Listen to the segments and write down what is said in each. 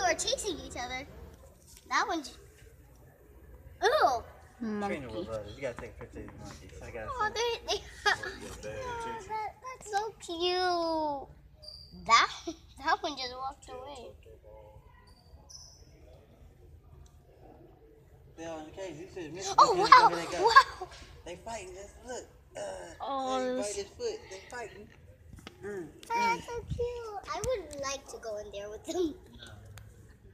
are chasing each other. That one's. Ooh. Monkey. Trina will love it. You gotta take a picture of these monkeys. I gotta Oh, see. that's so cute. That one just walked away. They're all in the cage. You said, Mr. Oh Monkey, wow! where they go? Wow! They fighting. Just look. Oh, They this- bite his foot. They fighting. That's so cute. I would like to go in there with them,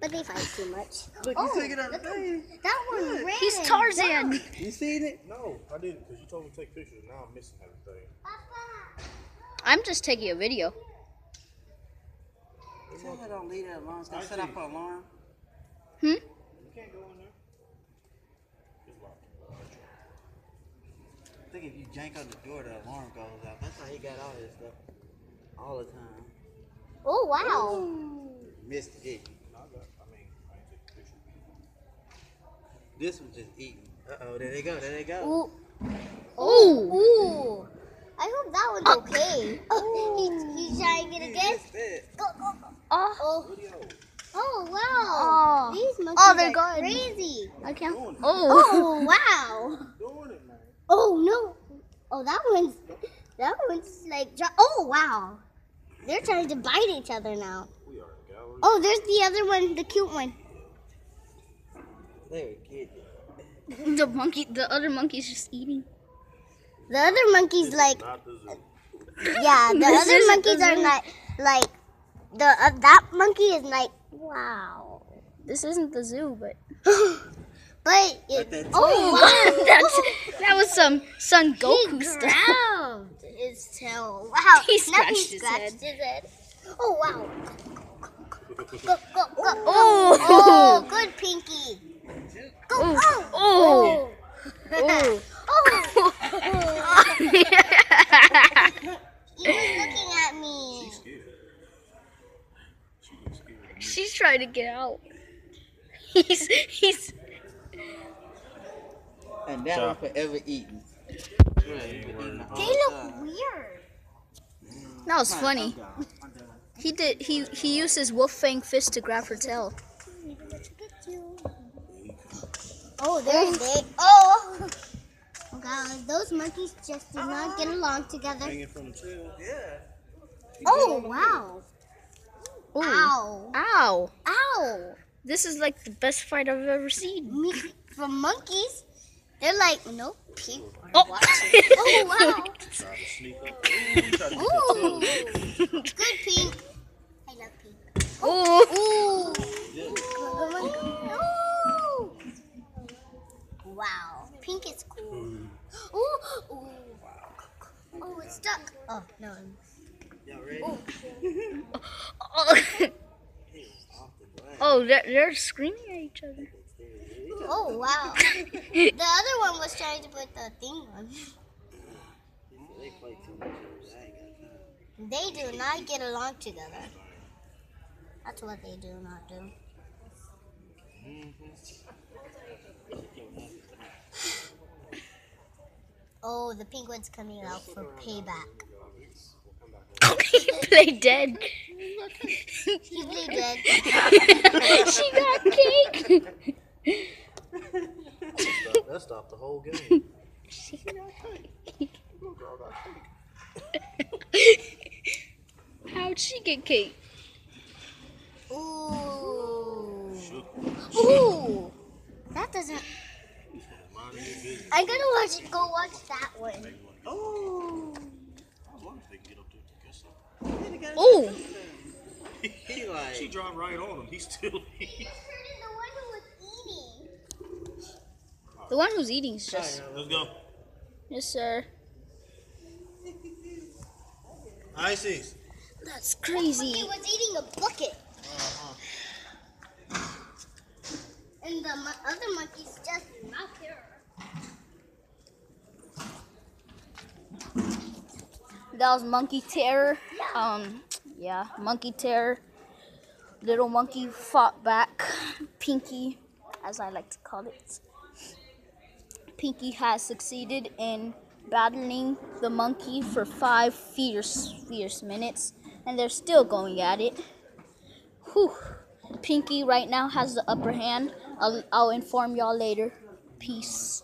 but they fight too much. Look, Oh, you took it out the look at- thing. That one ran. He's Tarzan. Wow. You seen it? No, I didn't, because you told me to take pictures. Now I'm missing everything. Papa. I'm just taking a video. Tell her don't leave that alone. It's gonna set off her alarm. Hmm? You can't go in there. It's locked. I think if you jank on the door, the alarm goes out. That's how he got all this stuff. All the time. Oh wow! Missed it. I ain't taking pictures. This one's just eating. Uh-oh, there they go. There they go. Ooh. Ooh. Ooh. I hope that one's okay. Oh, he's trying it again. Missed it. Go, go, go. Oh. Oh. Video. Oh, wow. Oh. These monkeys Oh, they're are gone. crazy. I can't. Doing it. Oh. Oh, wow. Doing it, man. Oh, no. Oh, that one's like, oh, wow. They're trying to bite each other now. We are in the gallery. Oh, there's the other one, the cute one. They were kidding. The other monkey's just eating. The other monkey's like, Not the zoo. yeah, the This other isn't monkeys the are zoo. not, like, that monkey is like, wow. This isn't the zoo, but. But But that oh, wow. that was some Son Goku He stuff. grabbed his tail. Wow. He Now scratched his scratched his head. Oh, wow. Go, go, go, go. Oh. Oh, good, Pinky. Go, Oh. oh. Oh. Oh. He was looking at me. She's scared. She looks scared. She's trying to get out. He's. And that one forever eating. They look weird. That was funny. He used his wolf fang fist to grab her tail. Oh, there's they. Oh. Oh, God. Those monkeys just do not get along together. Hanging from the tail. Yeah. Oh, wow. Ooh. Ow. Ow. Ow. This is like the best fight I've ever seen. Me, from monkeys, they're like, nope, pink. Oh. Oh, wow. Try to sneak up. Ooh, try to get that tail. Ooh. Good pink. I love pink. Ooh. Ooh. Ooh. Wow. Pink is cool. Ooh. Ooh. Oh, it's stuck. Oh, no. Y'all ready? Ooh. Oh, Off the glass. oh they're screaming at each other. Oh, wow. The other one was trying to put the thing on. They play too much. I ain't got time. They do not get along together. That's what they do not do. Oh, the pink one's coming out for payback. He played dead. He played dead. She got cake. That stopped the whole game. How'd she get cake? Ooh. Shook. Ooh. That doesn't. Mind your business. I'm gonna go watch that one. Oh. As long as they get up there to get something. Oh. He like. She drive right on him. He's still eating. The one who was eating. The one who's eating is just. Let's go. Yes, sir. Ices. That's He crazy. was eating a bucket. And the other monkey's just not there. That was Monkey Terror. Yeah, Monkey Terror. Little monkey fought back. Pinky, as I like to call it. Pinky has succeeded in battling the monkey for 5 fierce minutes, and they're still going at it. Whew. Pinky right now has the upper hand. I'll inform y'all later. Peace.